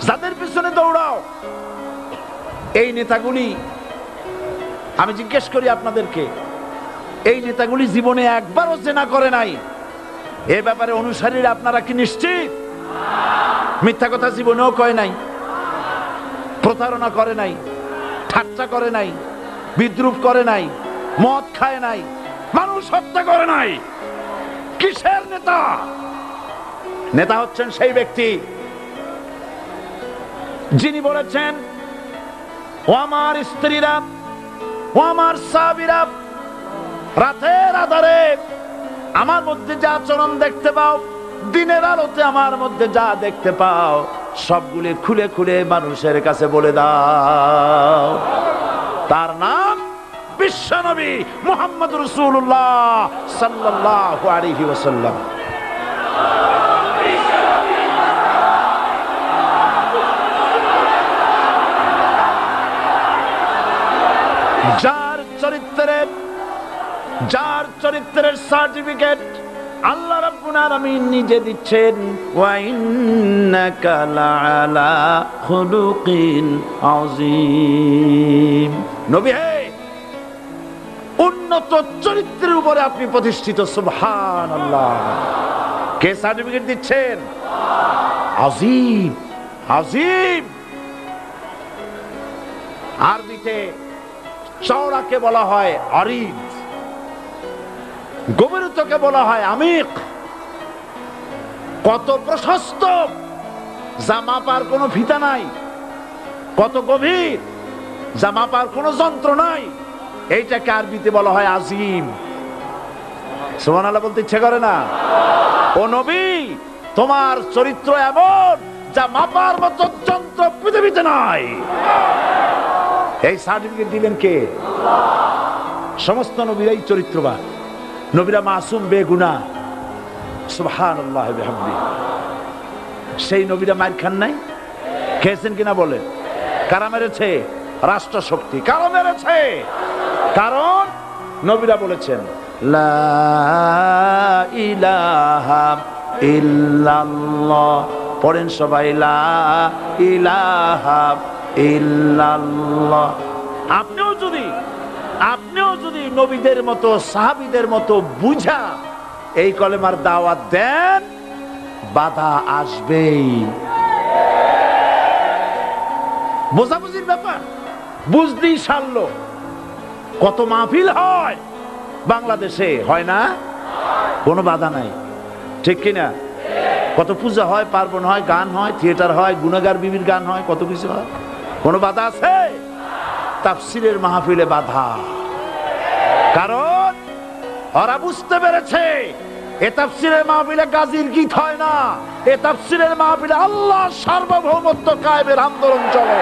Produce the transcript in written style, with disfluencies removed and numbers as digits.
যাদের পিছনে দৌড়াও, এই নেতাগুলি, আমি জিজ্ঞেস করি আপনাদেরকে, এই নেতাগুলি জীবনে একবারও জেনা করে নাই। এ ব্যাপারে অনুসারীরা আপনারা কি নিশ্চিত? মিথ্যা কথা জীবনেও কয় নাই, প্রতারণা করে নাই, ঠাট্টা করে নাই, বিদ্রুপ করে নাই, মদ খায় নাই, মানুষ হত্যা করে নাই। কিসের নেতা? নেতা হচ্ছেন সেই ব্যক্তি যিনি বলেছেন, ও আমার স্ত্রীরা, ও আমার সাহাবীরা, রাতের আধারে আমার মধ্যে যা আচরণ দেখতে পাও, দিনের আলোতে আমার মধ্যে যা দেখতে পাও, সবগুলি খুলে খুলে মানুষের কাছে বলে দাও। তার নাম বিশ্বনবী মুহাম্মদ রাসূলুল্লাহ সাল্লাল্লাহু আলাইহি ওয়াসাল্লাম। যার চরিত্রের সার্টিফিকেট আল্লাহ রাব্বুল আলামিন নিজে দিচ্ছেন, ওয়া ইন্নাকা লাআলা খুলুকিন আযীম। নবী হে, উন্নত চরিত্রের উপরে আপনি প্রতিষ্ঠিত। সুবহানাল্লাহ। কে সার্টিফিকেট দিচ্ছেন? আযীম, আযীম। আরবিতে চওড়াকে বলা হয় আরিদ, গভীরতাকে বলা হয় আমিক। কত প্রশস্ত, যা মাপার কোনো ফিতা নাই, কত গভীর, যা মাপার কোনো যন্ত্র নাই, এইটাকে আরবিতে বলা হয় আজিম। সুবহানাল্লাহ বলতে ইচ্ছে করে না? ও নবী, তোমার চরিত্র এমন যা মাপার মতো যন্ত্র পৃথিবীতে নাই। এই সার্টিফিকেট দিলেন কে? সমস্ত নবীরাই চরিত্রবান, নবীরা মাসুম, বেগুনাহ। সুবহানাল্লাহ বিহামদিহি। সেই নবীরা মার খান নাই? খেয়েছেন কিনা বলেন? কারা মেরেছে? রাষ্ট্র শক্তি। কারা মেরেছে? কারণ নবীরা বলেছেন লা ইলাহা ইল্লাল্লাহ। পড়েন সবাই, লা ইলাহা ইল্লাল্লাহ। আপনিও যদি নবীদের মতো, সাহাবীদের মতো বুঝা এই কলেমার দাওয়াত দেন, বাধা আসবেই। বোঝাবুঝির ব্যাপার, বুঝতেই সারলো। কত মাহফিল হয় বাংলাদেশে, হয় না? কোনো বাধা নাই, ঠিক কিনা? কত পূজা হয়, পার্বণ হয়, গান হয়, থিয়েটার হয়, গুনাহগার বিবির গান হয়, কত কিছু হয়। কোনো বাধা আছে? তাফসীরের মাহফিলে বাধা। কারণ ওরা বুঝতে পেরেছে এ তাফসীরের মাহফিলে গাজীর গীত হয় না, এ তাফসীরের মাহফিলে আল্লাহর সার্বভৌমত্ব কায়েমের আন্দোলন চলে।